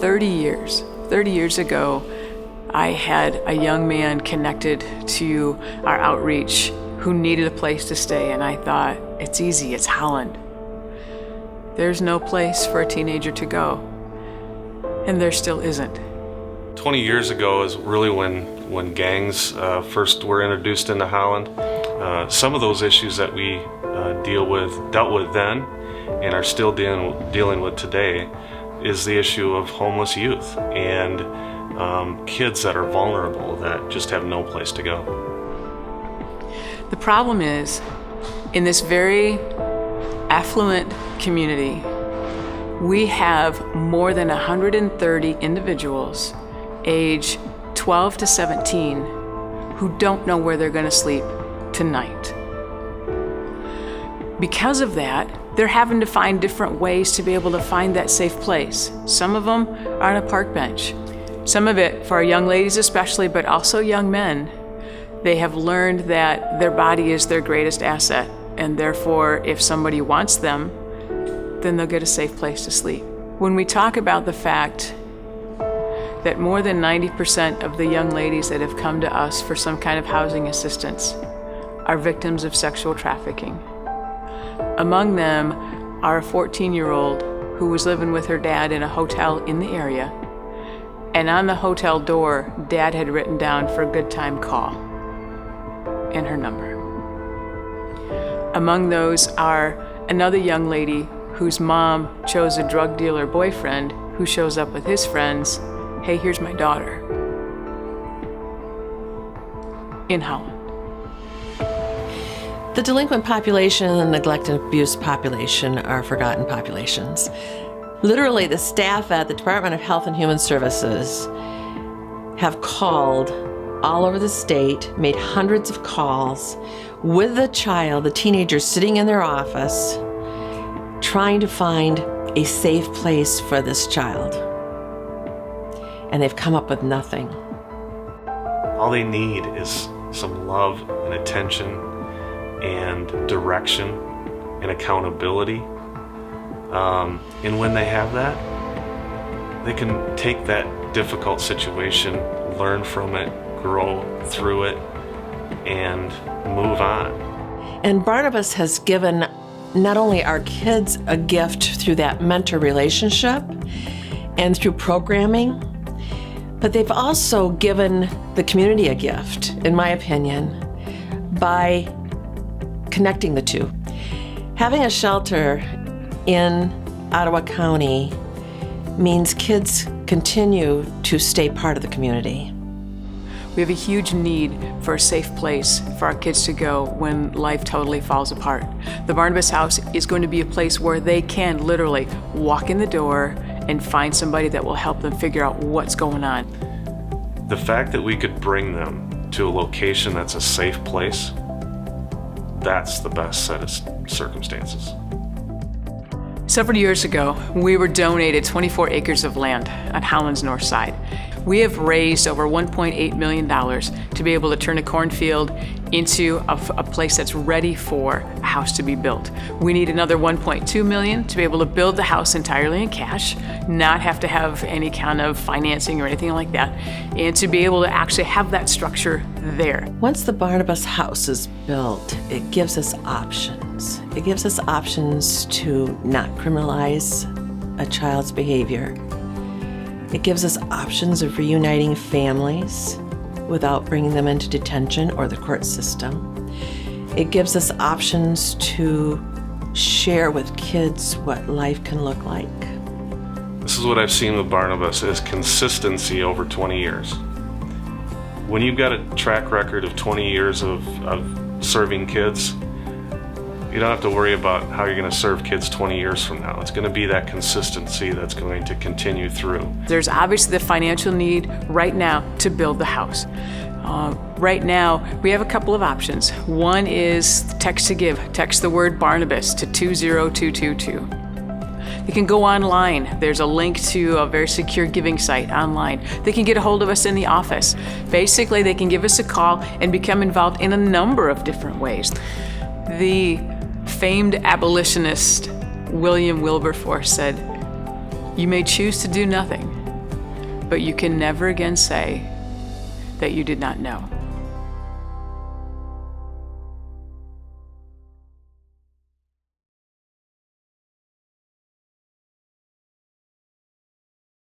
30 years ago, I had a young man connected to our outreach who needed a place to stay, and I thought, it's easy, it's Holland. There's no place for a teenager to go, and there still isn't. 20 years ago is really when gangs first were introduced into Holland. Some of those issues that we dealt with then and are still dealing with today is the issue of homeless youth and kids that are vulnerable that just have no place to go. The problem is, in this very affluent community, we have more than 130 individuals age 12 to 17 who don't know where they're going to sleep tonight. Because of that, they're having to find different ways to be able to find that safe place. Some of them are on a park bench. Some of it, for our young ladies especially, but also young men, they have learned that their body is their greatest asset, and therefore, if somebody wants them, then they'll get a safe place to sleep. When we talk about the fact that more than 90% of the young ladies that have come to us for some kind of housing assistance are victims of sexual trafficking. Among them are a 14-year-old who was living with her dad in a hotel in the area, and on the hotel door, Dad had written down for a good time call and her number. Among those are another young lady whose mom chose a drug dealer boyfriend who shows up with his friends. Hey, here's my daughter. In Holland. The delinquent population and the neglect and abuse population are forgotten populations. Literally, the staff at the Department of Health and Human Services have called all over the state, made hundreds of calls with the child, the teenager sitting in their office, trying to find a safe place for this child. And they've come up with nothing. All they need is some love and attention and direction and accountability. And when they have that, they can take that difficult situation, learn from it, grow through it, and move on. And Barnabas has given not only our kids a gift through that mentor relationship and through programming, but they've also given the community a gift, in my opinion, by connecting the two. Having a shelter in Ottawa County means kids continue to stay part of the community. We have a huge need for a safe place for our kids to go when life totally falls apart. The Barnabas House is going to be a place where they can literally walk in the door and find somebody that will help them figure out what's going on. The fact that we could bring them to a location that's a safe place, that's the best set of circumstances. Several years ago, we were donated 24 acres of land on Holland's north side. We have raised over $1.8 million to be able to turn a cornfield into a place that's ready for a house to be built. We need another $1.2 million to be able to build the house entirely in cash, not have to have any kind of financing or anything like that, and to be able to actually have that structure there. Once the Barnabas House is built, it gives us options. It gives us options to not criminalize a child's behavior. It gives us options of reuniting families without bringing them into detention or the court system. It gives us options to share with kids what life can look like. This is what I've seen with Barnabas, is consistency over 20 years. When you've got a track record of 20 years of serving kids, you don't have to worry about how you're going to serve kids 20 years from now. It's going to be that consistency that's going to continue through. There's obviously the financial need right now to build the house. Right now, we have a couple of options. One is text to give. Text the word Barnabas to 20222. They can go online. There's a link to a very secure giving site online. They can get a hold of us in the office. Basically, they can give us a call and become involved in a number of different ways. The famed abolitionist William Wilberforce said, "You may choose to do nothing, but you can never again say that you did not know.